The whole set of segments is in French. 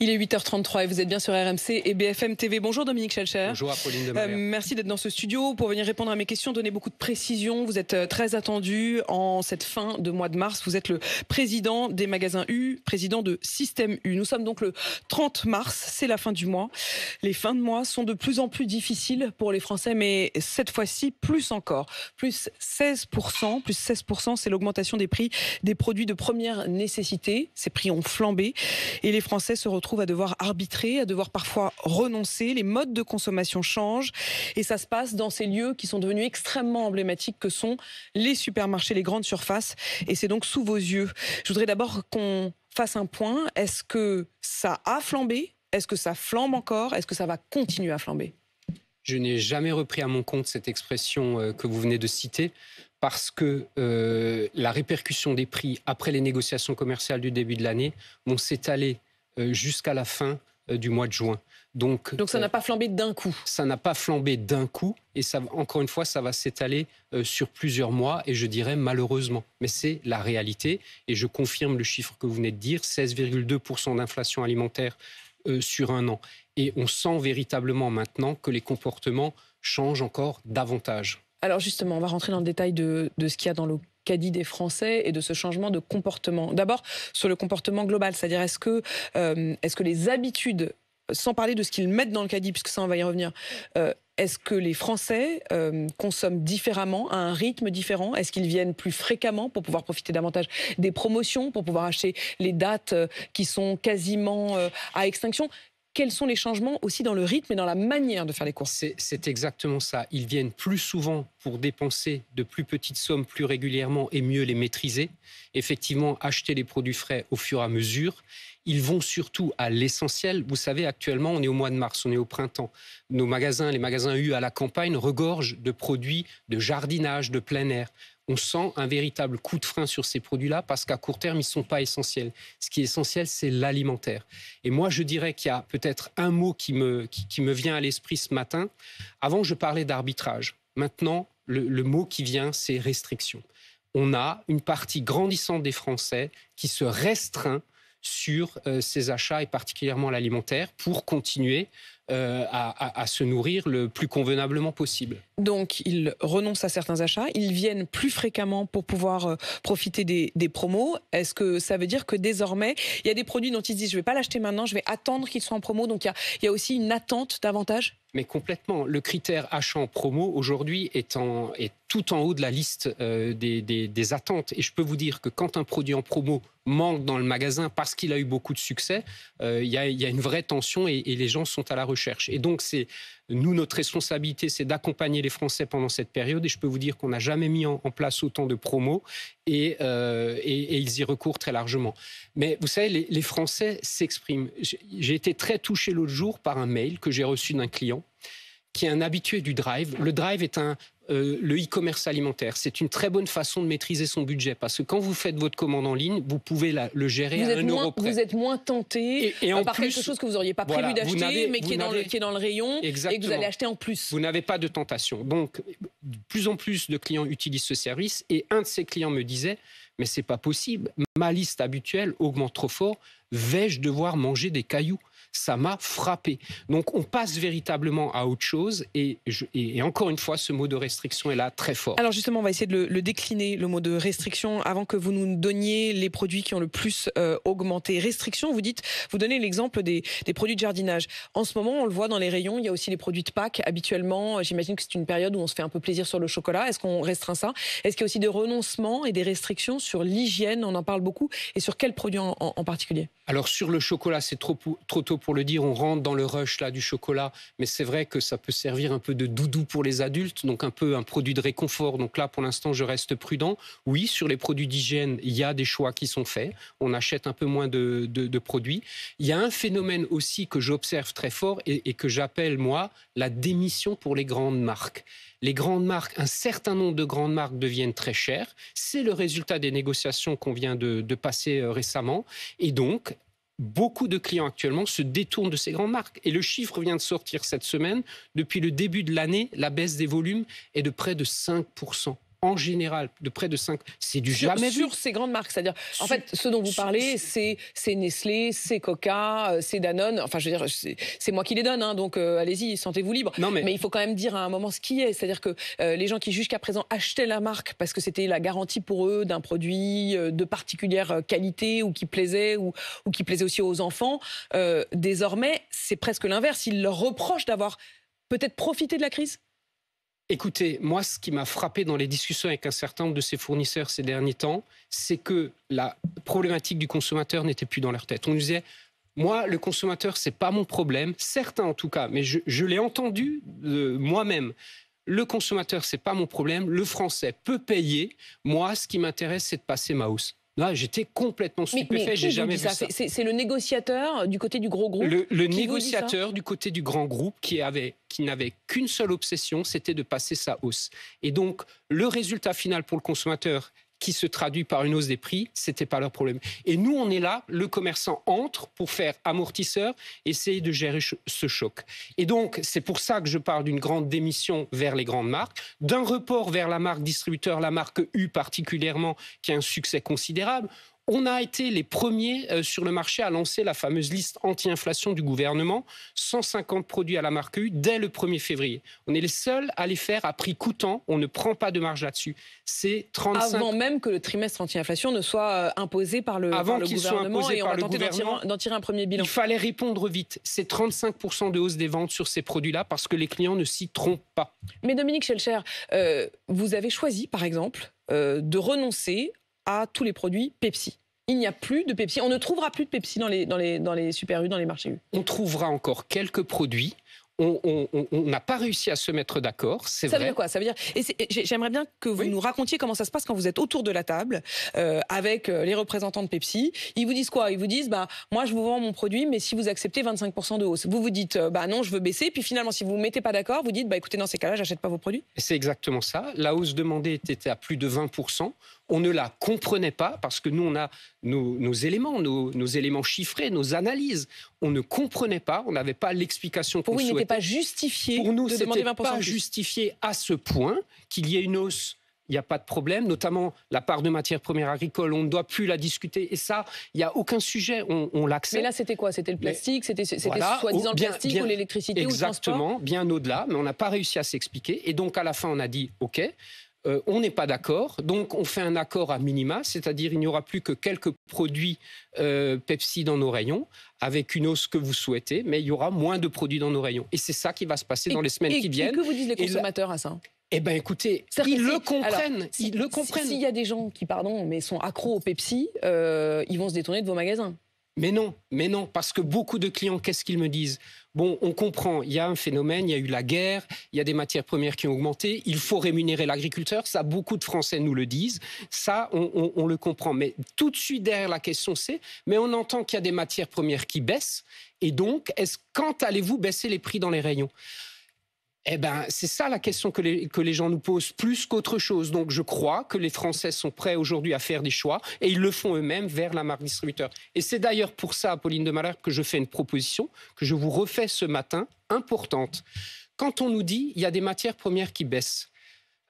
Il est 8h33 et vous êtes bien sur RMC et BFM TV. Bonjour Dominique Schelcher. Bonjour Apolline de Malherbe. Merci d'être dans ce studio pour venir répondre à mes questions, donner beaucoup de précisions. Vous êtes très attendu en cette fin de mois de mars. Vous êtes le président des magasins U, président de Système U. Nous sommes donc le 30 mars, c'est la fin du mois. Les fins de mois sont de plus en plus difficiles pour les Français, mais cette fois-ci, plus encore. Plus 16%, c'est l'augmentation des prix des produits de première nécessité. Ces prix ont flambé et les Français se retrouvent à devoir arbitrer, à devoir parfois renoncer. Les modes de consommation changent et ça se passe dans ces lieux qui sont devenus extrêmement emblématiques que sont les supermarchés, les grandes surfaces. Et c'est donc sous vos yeux. Je voudrais d'abord qu'on fasse un point. Est-ce que ça a flambé ? Est-ce que ça flambe encore ? Est-ce que ça va continuer à flamber ? Je n'ai jamais repris à mon compte cette expression que vous venez de citer parce que la répercussion des prix après les négociations commerciales du début de l'année vont s'étaler jusqu'à la fin du mois de juin. Donc ça n'a pas flambé d'un coup. Ça n'a pas flambé d'un coup et ça, encore une fois, ça va s'étaler sur plusieurs mois et je dirais malheureusement. Mais c'est la réalité et je confirme le chiffre que vous venez de dire, 16,2% d'inflation alimentaire sur un an. Et on sent véritablement maintenant que les comportements changent encore davantage. Alors justement, on va rentrer dans le détail de ce qu'il y a dans le caddie des Français et de ce changement de comportement. D'abord, sur le comportement global, c'est-à-dire est-ce que les habitudes, sans parler de ce qu'ils mettent dans le caddie, puisque ça on va y revenir, est-ce que les Français consomment différemment, à un rythme différent ? Est-ce qu'ils viennent plus fréquemment pour pouvoir profiter davantage des promotions, pour pouvoir acheter les dates qui sont quasiment à extinction ? Quels sont les changements aussi dans le rythme et dans la manière de faire les courses ? C'est exactement ça. Ils viennent plus souvent pour dépenser de plus petites sommes plus régulièrement et mieux les maîtriser. Effectivement, acheter les produits frais au fur et à mesure. Ils vont surtout à l'essentiel. Vous savez, actuellement, on est au mois de mars, on est au printemps. Nos magasins, les magasins U à la campagne, regorgent de produits de jardinage, de plein air. On sent un véritable coup de frein sur ces produits-là parce qu'à court terme, ils ne sont pas essentiels. Ce qui est essentiel, c'est l'alimentaire. Et moi, je dirais qu'il y a peut-être un mot qui me vient à l'esprit ce matin. Avant, je parlais d'arbitrage. Maintenant, le mot qui vient, c'est restriction. On a une partie grandissante des Français qui se restreint sur ces achats et particulièrement l'alimentaire pour continuer à se nourrir le plus convenablement possible. Donc, ils renoncent à certains achats, ils viennent plus fréquemment pour pouvoir profiter des promos. Est-ce que ça veut dire que désormais, il y a des produits dont ils se disent je ne vais pas l'acheter maintenant, je vais attendre qu'ils soient en promo, donc il y a aussi une attente davantage ? Mais complètement. Le critère achat en promo, aujourd'hui, est tout en haut de la liste des attentes. Et je peux vous dire que quand un produit en promo manque dans le magasin parce qu'il a eu beaucoup de succès, il y a une vraie tension et les gens sont à la recherche. Et donc, notre responsabilité, c'est d'accompagner les Français pendant cette période. Et je peux vous dire qu'on n'a jamais mis en place autant de promos et ils y recourent très largement. Mais vous savez, les Français s'expriment. J'ai été très touché l'autre jour par un mail que j'ai reçu d'un client qui est un habitué du Drive. Le Drive est le e-commerce alimentaire. C'est une très bonne façon de maîtriser son budget parce que quand vous faites votre commande en ligne, vous pouvez le gérer à 1 euro près. Vous êtes moins tenté par quelque chose que vous n'auriez pas prévu d'acheter, mais qui est dans le rayon exactement. Et que vous allez acheter en plus. Vous n'avez pas de tentation. Donc, de plus en plus de clients utilisent ce service et un de ces clients me disait « Mais c'est pas possible, ma liste habituelle augmente trop fort, vais-je devoir manger des cailloux ?» Ça m'a frappé. Donc, on passe véritablement à autre chose. Et encore une fois, ce mot de restriction est là très fort. Alors justement, on va essayer de le décliner, le mot de restriction, avant que vous nous donniez les produits qui ont le plus augmenté. Restriction, vous donnez l'exemple des produits de jardinage. En ce moment, on le voit dans les rayons, il y a aussi les produits de Pâques. Habituellement, j'imagine que c'est une période où on se fait un peu plaisir sur le chocolat. Est-ce qu'on restreint ça ? Est-ce qu'il y a aussi des renoncements et des restrictions sur l'hygiène ? On en parle beaucoup. Et sur quels produits en particulier ? Alors sur le chocolat, c'est trop tôt pour le dire. On rentre dans le rush là, du chocolat. Mais c'est vrai que ça peut servir un peu de doudou pour les adultes. Donc un peu un produit de réconfort. Donc là, pour l'instant, je reste prudent. Oui, sur les produits d'hygiène, il y a des choix qui sont faits. On achète un peu moins de produits. Il y a un phénomène aussi que j'observe très fort et que j'appelle, moi, la démission pour les grandes marques. Les grandes marques, un certain nombre de grandes marques deviennent très chères. C'est le résultat des négociations qu'on vient de passer récemment. Et donc, beaucoup de clients actuellement se détournent de ces grandes marques. Et le chiffre vient de sortir cette semaine. Depuis le début de l'année, la baisse des volumes est de près de 5%. en général de près de 5, c'est du jamais vu. Sur ces grandes marques, c'est-à-dire, en fait, ce dont vous parlez, c'est Nestlé, c'est Coca, c'est Danone, enfin je veux dire, c'est moi qui les donne, hein, donc allez-y, sentez-vous libre. Non, mais il faut quand même dire à un moment ce qui est, c'est-à-dire que les gens qui jusqu'à présent achetaient la marque parce que c'était la garantie pour eux d'un produit de particulière qualité ou qui plaisait ou qui plaisait aussi aux enfants, désormais c'est presque l'inverse, ils leur reprochent d'avoir peut-être profité de la crise. Écoutez, moi, ce qui m'a frappé dans les discussions avec un certain nombre de ces fournisseurs ces derniers temps, c'est que la problématique du consommateur n'était plus dans leur tête. On nous disait, moi, le consommateur, c'est pas mon problème, certains en tout cas, mais je l'ai entendu moi-même. Le consommateur, c'est pas mon problème, le Français peut payer. Moi, ce qui m'intéresse, c'est de passer ma hausse. Là, j'étais complètement stupéfait, j'ai jamais vu ça. C'est le négociateur du côté du gros groupe. Le négociateur du côté du grand groupe qui n'avait qu'une seule obsession, c'était de passer sa hausse. Et donc, le résultat final pour le consommateur, qui se traduit par une hausse des prix, c'était pas leur problème. Et nous, on est là, le commerçant entre pour faire amortisseur, essayer de gérer ce choc. Et donc, c'est pour ça que je parle d'une grande démission vers les grandes marques, d'un report vers la marque distributeur, la marque U particulièrement, qui a un succès considérable. On a été les premiers sur le marché à lancer la fameuse liste anti-inflation du gouvernement, 150 produits à la marque U dès le 1er février. On est les seuls à les faire à prix coûtant, on ne prend pas de marge là-dessus. C'est 35... Avant même que le trimestre anti-inflation ne soit imposé par le gouvernement et on va tenter d'en tirer un premier bilan. Il fallait répondre vite. C'est 35% de hausse des ventes sur ces produits-là parce que les clients ne s'y trompent pas. Mais Dominique Schelcher, vous avez choisi par exemple de renoncer à tous les produits Pepsi. Il n'y a plus de Pepsi. On ne trouvera plus de Pepsi dans les super U, dans les marchés U. On trouvera encore quelques produits. On n'a pas réussi à se mettre d'accord, c'est vrai. Ça veut dire quoi? Ça veut dire... J'aimerais bien que vous nous racontiez comment ça se passe quand vous êtes autour de la table avec les représentants de Pepsi. Ils vous disent quoi? Ils vous disent, moi je vous vends mon produit, mais si vous acceptez 25% de hausse. Vous vous dites, non, je veux baisser. Puis finalement, si vous ne mettez pas d'accord, vous dites, écoutez, dans ces cas-là, j'achète pas vos produits. C'est exactement ça. La hausse demandée était à plus de 20%. On ne la comprenait pas parce que nous, on a nos éléments, nos éléments chiffrés, nos analyses. On ne comprenait pas, on n'avait pas l'explication qu'on souhaitait. Pour vous, il n'était pas justifié de demander 20%. Pour nous, ce n'était pas justifié à ce point qu'il y ait une hausse. Il n'y a pas de problème, notamment la part de matières premières agricoles, on ne doit plus la discuter. Et ça, il n'y a aucun sujet, on l'accepte. Mais là, c'était quoi? C'était le plastique? C'était soi-disant le plastique ou l'électricité ou le transport? Exactement, bien au-delà, mais on n'a pas réussi à s'expliquer. Et donc, à la fin, on a dit, OK, on n'est pas d'accord, donc on fait un accord à minima, c'est-à-dire il n'y aura plus que quelques produits Pepsi dans nos rayons, avec une hausse que vous souhaitez, mais il y aura moins de produits dans nos rayons. Et c'est ça qui va se passer dans les semaines qui viennent. Et que vous disent les consommateurs à ça? Eh bien, écoutez, ils le comprennent. Alors, ils le comprennent. S'il y a des gens qui, mais sont accros au Pepsi, ils vont se détourner de vos magasins. Mais non, parce que beaucoup de clients, qu'est-ce qu'ils me disent? Bon, on comprend, il y a un phénomène, il y a eu la guerre, il y a des matières premières qui ont augmenté, il faut rémunérer l'agriculteur, ça beaucoup de Français nous le disent, ça on le comprend. Mais tout de suite derrière la question c'est, mais on entend qu'il y a des matières premières qui baissent, et donc quand allez-vous baisser les prix dans les rayons? Eh bien, c'est ça la question que les gens nous posent plus qu'autre chose. Donc, je crois que les Français sont prêts aujourd'hui à faire des choix et ils le font eux-mêmes vers la marque distributeur. Et c'est d'ailleurs pour ça, Apolline de Malherbe, que je fais une proposition que je vous refais ce matin, importante. Quand on nous dit il y a des matières premières qui baissent,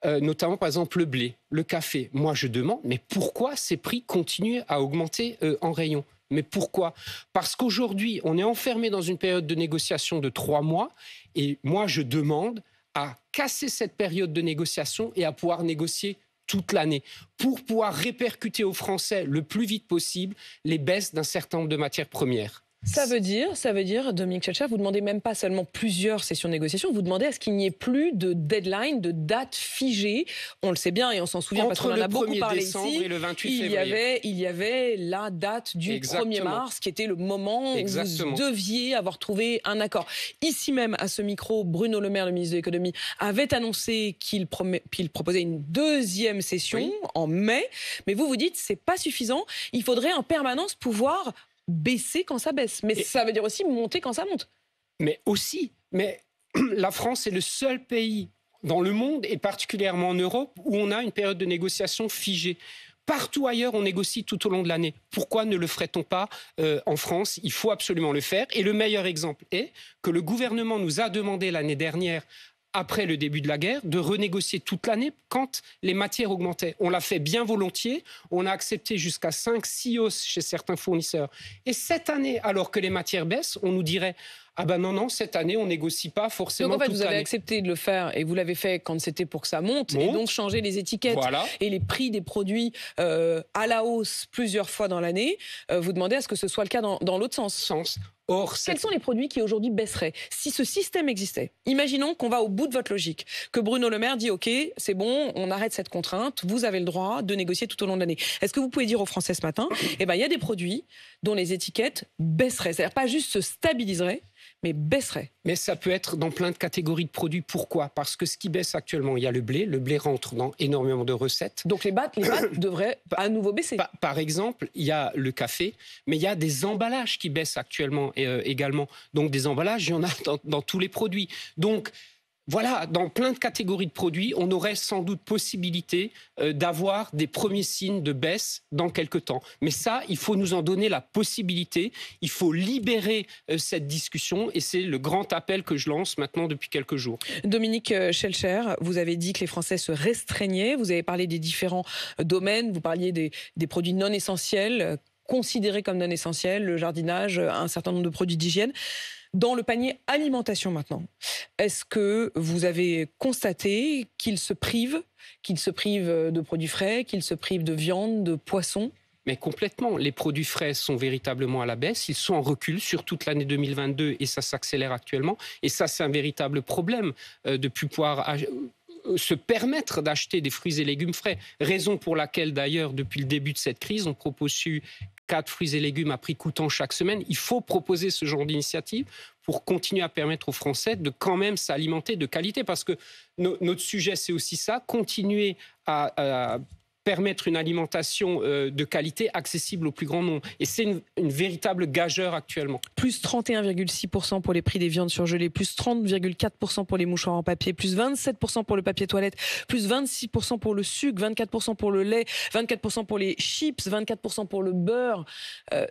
notamment par exemple le blé, le café, moi je demande, mais pourquoi ces prix continuent à augmenter en rayon? Mais pourquoi? Parce qu'aujourd'hui, on est enfermé dans une période de négociation de 3 mois et moi, je demande à casser cette période de négociation et à pouvoir négocier toute l'année pour pouvoir répercuter aux Français le plus vite possible les baisses d'un certain nombre de matières premières. Ça veut dire, Dominique Schelcher, vous demandez même pas seulement plusieurs sessions de négociation, vous demandez à ce qu'il n'y ait plus de deadline, de date figée. On le sait bien et on s'en souvient parce qu'on en a beaucoup parlé ici. Entre le 1er décembre et le 28 février. Il y avait la date du 1er mars qui était le moment où vous deviez avoir trouvé un accord. Ici même, à ce micro, Bruno Le Maire, le ministre de l'économie, avait annoncé qu'il proposait une deuxième session en mai. Mais vous dites, c'est pas suffisant. Il faudrait en permanence pouvoir baisser quand ça baisse. Mais ça veut dire aussi monter quand ça monte. Mais la France est le seul pays dans le monde, et particulièrement en Europe, où on a une période de négociation figée. Partout ailleurs, on négocie tout au long de l'année. Pourquoi ne le ferait-on pas en France? Il faut absolument le faire. Et le meilleur exemple est que le gouvernement nous a demandé l'année dernière, après le début de la guerre, de renégocier toute l'année quand les matières augmentaient. On l'a fait bien volontiers, on a accepté jusqu'à 5-6 hausses chez certains fournisseurs. Et cette année, alors que les matières baissent, on nous dirait « Ah ben non, cette année, on négocie pas forcément toute l'année. » Donc en fait, vous avez accepté de le faire et vous l'avez fait quand c'était pour que ça monte. Et donc changer les étiquettes et les prix des produits à la hausse plusieurs fois dans l'année. Vous demandez à ce que ce soit le cas dans l'autre sens. Or, quels sont les produits qui aujourd'hui baisseraient si ce système existait? Imaginons qu'on va au bout de votre logique, que Bruno Le Maire dit OK, c'est bon, on arrête cette contrainte, vous avez le droit de négocier tout au long de l'année. Est-ce que vous pouvez dire aux Français ce matin, il y a des produits dont les étiquettes baisseraient, c'est-à-dire pas juste se stabiliseraient, mais baisseraient? Mais ça peut être dans plein de catégories de produits. Pourquoi? Parce que ce qui baisse actuellement, il y a le blé. Le blé rentre dans énormément de recettes. Donc les pâtes devraient à nouveau baisser. Par exemple, il y a le café, mais il y a des emballages qui baissent actuellement également. Donc des emballages, il y en a dans tous les produits. Donc voilà, dans plein de catégories de produits, on aurait sans doute possibilité d'avoir des premiers signes de baisse dans quelques temps. Mais ça, il faut nous en donner la possibilité. Il faut libérer cette discussion et c'est le grand appel que je lance maintenant depuis quelques jours. Dominique Schelcher, vous avez dit que les Français se restreignaient. Vous avez parlé des différents domaines. Vous parliez des produits non essentiels, considérés comme non essentiels, le jardinage, un certain nombre de produits d'hygiène. Dans le panier alimentation maintenant, est-ce que vous avez constaté qu'ils se privent de produits frais, qu'ils se privent de viande, de poisson? Mais complètement. Les produits frais sont véritablement à la baisse. Ils sont en recul sur toute l'année 2022 et ça s'accélère actuellement. Et ça, c'est un véritable problème de plus pouvoir se permettre d'acheter des fruits et légumes frais. Raison pour laquelle, d'ailleurs, depuis le début de cette crise, on propose 4 fruits et légumes à prix coûtant chaque semaine. Il faut proposer ce genre d'initiative pour continuer à permettre aux Français de quand même s'alimenter de qualité. Parce que notre sujet, c'est aussi ça, continuer à permettre une alimentation de qualité accessible au plus grand nombre. Et c'est une véritable gageure actuellement. Plus 31,6% pour les prix des viandes surgelées, plus 30,4% pour les mouchoirs en papier, plus 27% pour le papier toilette, plus 26% pour le sucre, 24% pour le lait, 24% pour les chips, 24% pour le beurre.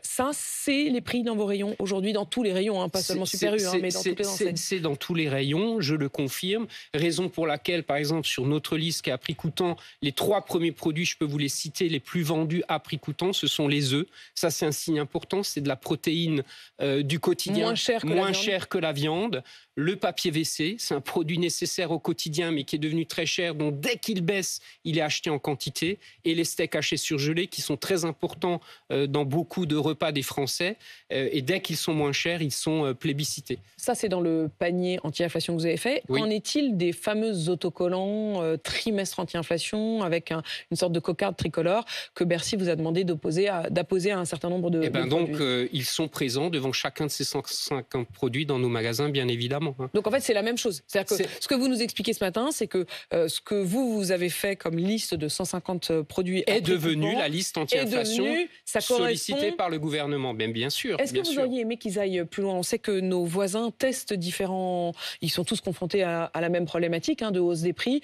Ça, c'est les prix dans vos rayons aujourd'hui, dans tous les rayons, pas seulement Super U, mais dans toutes les enseignes. C'est dans tous les rayons, je le confirme. Raison pour laquelle, par exemple, sur notre liste qui est à prix coûtant, les 3 premiers produits, je peux vous les citer, les plus vendus à prix coûtant, ce sont les œufs. Ça, c'est un signe important. C'est de la protéine du quotidien, moins cher que la viande. Le papier WC, c'est un produit nécessaire au quotidien, mais qui est devenu très cher. Donc, dès qu'il baisse, il est acheté en quantité. Et les steaks hachés surgelés, qui sont très importants dans beaucoup de repas des Français. Et dès qu'ils sont moins chers, ils sont plébiscités. Ça, c'est dans le panier anti-inflation que vous avez fait. Oui. Qu'en est-il des fameux autocollants trimestre anti-inflation avec une sorte de cocarde tricolore que Bercy vous a demandé d'apposer à un certain nombre de produits? Donc, ils sont présents devant chacun de ces 150 produits dans nos magasins, bien évidemment. Donc en fait, c'est la même chose. C'est-à-dire que ce que vous nous expliquez ce matin, c'est que ce que vous avez fait comme liste de 150 produits est devenu la liste anti-inflation sollicitée par le gouvernement. Bien sûr. Est-ce que vous auriez aimé qu'ils aillent plus loin? On sait que nos voisins testent différents... Ils sont tous confrontés à la même problématique de hausse des prix.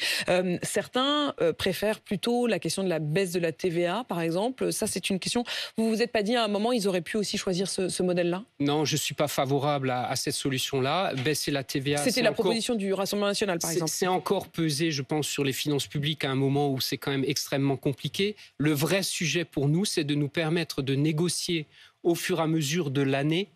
Certains préfèrent plutôt la question de la baisse de la TVA, par exemple. Ça, c'est une question... Vous vous êtes pas dit à un moment, ils auraient pu aussi choisir ce modèle-là? Non, je suis pas favorable à cette solution-là. Baisser la TVA... C'était la proposition du Rassemblement national, par exemple. C'est encore pesé, je pense, sur les finances publiques à un moment où c'est quand même extrêmement compliqué. Le vrai sujet pour nous, c'est de nous permettre de négocier au fur et à mesure de l'année,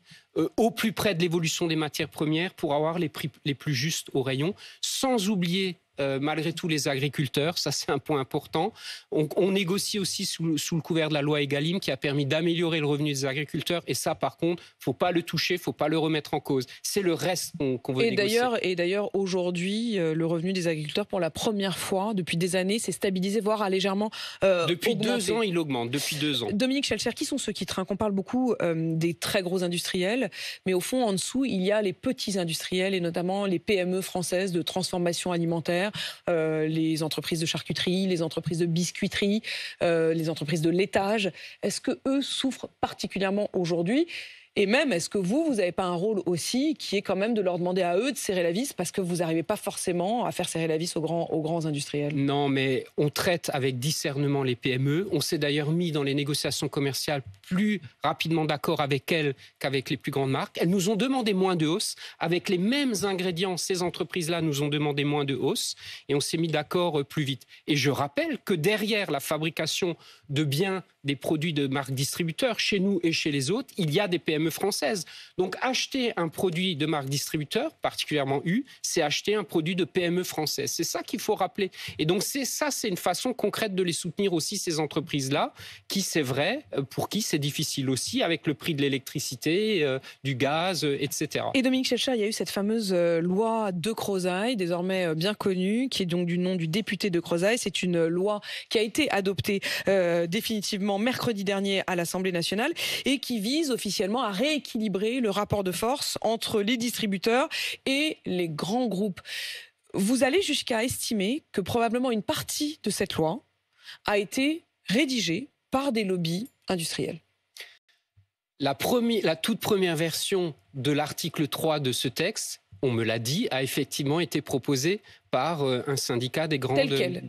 au plus près de l'évolution des matières premières, pour avoir les prix les plus justes au rayon, sans oublier malgré tout les agriculteurs. Ça, c'est un point important. On négocie aussi sous le couvert de la loi Egalim qui a permis d'améliorer le revenu des agriculteurs. Et ça, par contre, il ne faut pas le toucher, il ne faut pas le remettre en cause. C'est le reste qu'on veut négocier. Et d'ailleurs, aujourd'hui, le revenu des agriculteurs, pour la première fois depuis des années, s'est stabilisé, voire a légèrement depuis augmenté. 2 ans, il augmente. Depuis 2 ans. Dominique Schelcher, qui sont ceux qui trinquent? On parle beaucoup des très gros industriels, mais au fond, en dessous, il y a les petits industriels et notamment les PME françaises de transformation alimentaire, les entreprises de charcuterie, les entreprises de biscuiterie, les entreprises de laitage. Est-ce que eux souffrent particulièrement aujourd'hui? Et même, est-ce que vous n'avez pas un rôle aussi qui est quand même de leur demander à eux de serrer la vis parce que vous n'arrivez pas forcément à faire serrer la vis aux grands industriels? Non, mais on traite avec discernement les PME. On s'est d'ailleurs mis dans les négociations commerciales plus rapidement d'accord avec elles qu'avec les plus grandes marques. Elles nous ont demandé moins de hausse. Avec les mêmes ingrédients, ces entreprises-là nous ont demandé moins de hausse et on s'est mis d'accord plus vite. Et je rappelle que derrière la fabrication de biens, des produits de marque distributeur, chez nous et chez les autres, il y a des PME françaises. Donc acheter un produit de marque distributeur, particulièrement U, c'est acheter un produit de PME française. C'est ça qu'il faut rappeler. Et donc c'est une façon concrète de les soutenir aussi, ces entreprises-là, qui, c'est vrai, pour qui c'est difficile aussi, avec le prix de l'électricité, du gaz, etc. Et Dominique Schelcher, il y a eu cette fameuse loi de Crozaille, désormais bien connue, qui est donc du nom du député de Crozaille. C'est une loi qui a été adoptée définitivement mercredi dernier à l'Assemblée nationale et qui vise officiellement à rééquilibrer le rapport de force entre les distributeurs et les grands groupes. Vous allez jusqu'à estimer que probablement une partie de cette loi a été rédigée par des lobbies industriels. La toute première version de l'article 3 de ce texte, on me l'a dit, a effectivement été proposée par un syndicat des grandes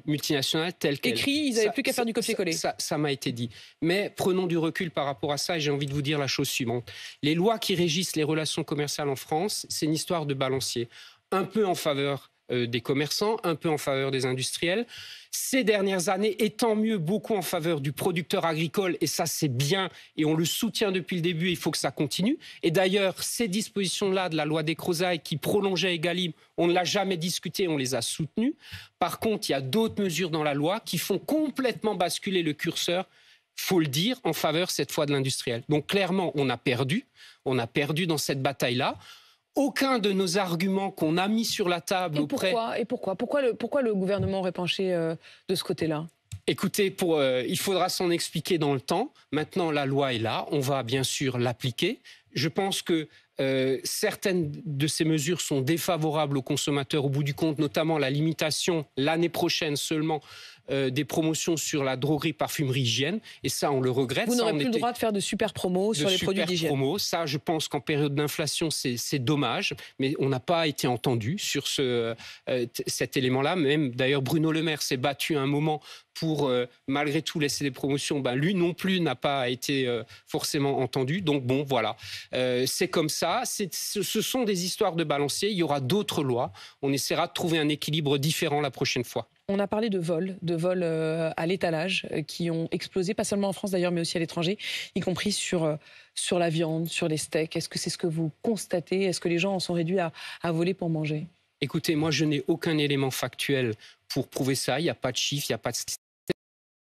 multinationales tel quel. Écrit, ils n'avaient plus qu'à faire du copier-coller. Ça m'a été dit. Mais prenons du recul par rapport à ça et j'ai envie de vous dire la chose suivante. Les lois qui régissent les relations commerciales en France, c'est une histoire de balancier. Un peu en faveur des commerçants, un peu en faveur des industriels. Ces dernières années, et tant mieux, beaucoup en faveur du producteur agricole, et ça c'est bien, et on le soutient depuis le début, et il faut que ça continue. Et d'ailleurs, ces dispositions-là de la loi des Crozaille qui prolongeait Egalim, on ne l'a jamais discuté, on les a soutenues. Par contre, il y a d'autres mesures dans la loi qui font complètement basculer le curseur, faut le dire, en faveur cette fois de l'industriel. Donc clairement, on a perdu dans cette bataille-là. Aucun de nos arguments qu'on a mis sur la table Pourquoi le gouvernement aurait penché de ce côté-là? Écoutez, il faudra s'en expliquer dans le temps. Maintenant, la loi est là. On va bien sûr l'appliquer. Je pense que certaines de ces mesures sont défavorables aux consommateurs au bout du compte, notamment la limitation l'année prochaine seulement des promotions sur la droguerie, parfumerie, hygiène. Et ça, on le regrette. Vous n'aurez plus le droit de faire de super promos sur les produits d'hygiène. Ça, je pense qu'en période d'inflation, c'est dommage. Mais on n'a pas été entendu sur cet élément-là. Même d'ailleurs, Bruno Le Maire s'est battu à un moment pour, malgré tout, laisser des promotions. Lui non plus n'a pas été forcément entendu. Donc bon, voilà. C'est comme ça. Ce sont des histoires de balancier. Il y aura d'autres lois. On essaiera de trouver un équilibre différent la prochaine fois. On a parlé de vols à l'étalage qui ont explosé, pas seulement en France d'ailleurs, mais aussi à l'étranger, y compris sur la viande, sur les steaks. Est-ce que c'est ce que vous constatez? Est-ce que les gens en sont réduits à voler pour manger? Écoutez, moi je n'ai aucun élément factuel pour prouver ça. Il n'y a pas de chiffres, il n'y a pas de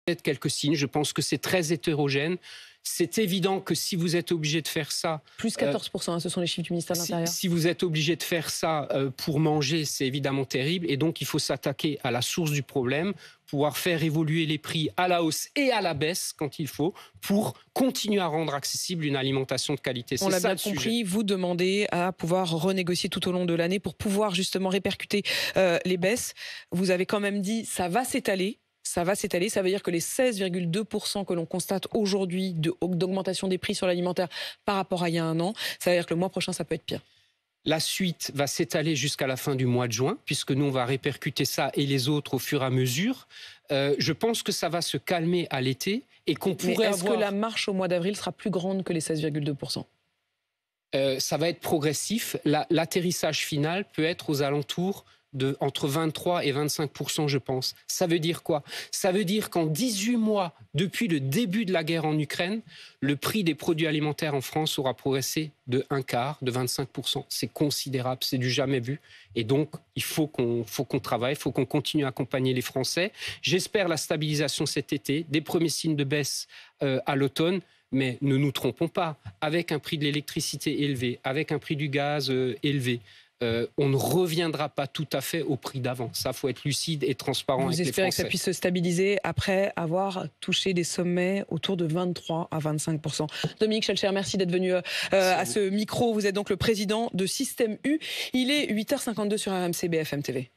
peut-être quelques signes. Je pense que c'est très hétérogène. C'est évident que si vous êtes obligé de faire ça... Plus 14%, ce sont les chiffres du ministère de l'Intérieur. Si vous êtes obligé de faire ça pour manger, c'est évidemment terrible. Et donc, il faut s'attaquer à la source du problème, pouvoir faire évoluer les prix à la hausse et à la baisse quand il faut, pour continuer à rendre accessible une alimentation de qualité. On l'a bien compris, vous demandez à pouvoir renégocier tout au long de l'année pour pouvoir justement répercuter les baisses. Vous avez quand même dit ça va s'étaler. Ça va s'étaler, ça veut dire que les 16,2% que l'on constate aujourd'hui d'augmentation des prix sur l'alimentaire par rapport à il y a un an, ça veut dire que le mois prochain, ça peut être pire. La suite va s'étaler jusqu'à la fin du mois de juin, puisque nous, on va répercuter ça et les autres au fur et à mesure. Je pense que ça va se calmer à l'été et qu'on pourrait avoir... Est-ce que la marche au mois d'avril sera plus grande que les 16,2%? Ça va être progressif. L'atterrissage final peut être aux alentours entre 23 et 25%, je pense. Ça veut dire quoi? Ça veut dire qu'en 18 mois, depuis le début de la guerre en Ukraine, le prix des produits alimentaires en France aura progressé de 1/4, de 25%. C'est considérable, c'est du jamais vu. Et donc, il faut qu'on travaille, il faut qu'on continue à accompagner les Français. J'espère la stabilisation cet été, des premiers signes de baisse à l'automne. Mais ne nous trompons pas, avec un prix de l'électricité élevé, avec un prix du gaz élevé, on ne reviendra pas tout à fait au prix d'avant. Ça, il faut être lucide et transparent avec les Français. Vous espérez que ça puisse se stabiliser après avoir touché des sommets autour de 23 à 25%. Dominique Schelcher, merci d'être venu à ce micro. Vous êtes donc le président de Système U. Il est 8h52 sur RMC BFM TV.